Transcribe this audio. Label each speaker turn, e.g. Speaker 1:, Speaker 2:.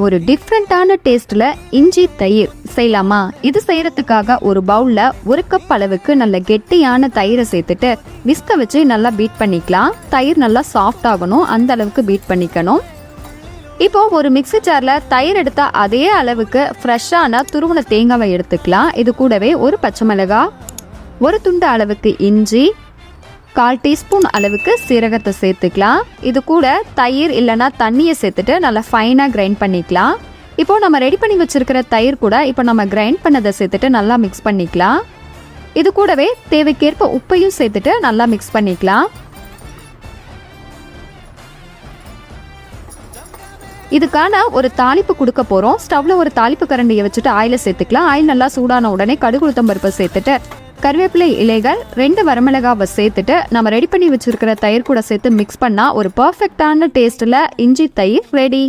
Speaker 1: ஒரு டிஃப்ரெண்டான டேஸ்ட்ல இஞ்சி தயிர் செய்யலாமா? இது செய்யறதுக்காக ஒரு பவுல்ல 1 கப் அளவுக்கு நல்ல கெட்டியான தயிரை சேர்த்துட்டு விஸ்க வச்சு நல்லா பீட் பண்ணிக்கலாம். தயிர் நல்லா சாஃப்ட் ஆகணும், அந்த அளவுக்கு பீட் பண்ணிக்கணும். இப்போ ஒரு மிக்ஸி ஜார்ல தயிர் எடுத்தா அதே அளவுக்கு ஃப்ரெஷ்ஷான துருவன தேங்காவை எடுத்துக்கலாம். இது கூடவே ஒரு பச்சை மிளகாய், ஒரு துண்டு அளவுக்கு இஞ்சி, 1/4 டீஸ்பூன் அளவுக்கு சீரகத்தை சேர்த்துக்கலாம். இது கூட தயிர் இல்லைன்னா தண்ணியை சேர்த்துட்டு நல்லா ஃபைனாக கிரைண்ட் பண்ணிக்கலாம். இப்போ நம்ம ரெடி பண்ணி வச்சிருக்கிற தயிர் கூட இப்போ நம்ம கிரைண்ட் பண்ணதை சேர்த்துட்டு நல்லா மிக்ஸ் பண்ணிக்கலாம். இது கூடவே தேவைக்கேற்ப உப்பையும் சேர்த்துட்டு நல்லா மிக்ஸ் பண்ணிக்கலாம். இதுக்கான ஒரு தாளிப்பு கொடுக்க போகிறோம். ஸ்டவ்ல ஒரு தாளிப்பு கரண்டியை வச்சுட்டு ஆயிலை சேர்த்துக்கலாம். ஆயில் நல்லா சூடான உடனே கடுகு உளுத்தம் பருப்பை சேர்த்துட்டு கருவேப்பிலை இலைகள் 2 வரமிளகாவை சேர்த்துட்டு நம்ம ரெடி பண்ணி வச்சிருக்கிற தயிர் கூட சேர்த்து மிக்ஸ் பண்ணா ஒரு பர்ஃபெக்டான டேஸ்ட்ல இஞ்சி தயிர் ரெடி.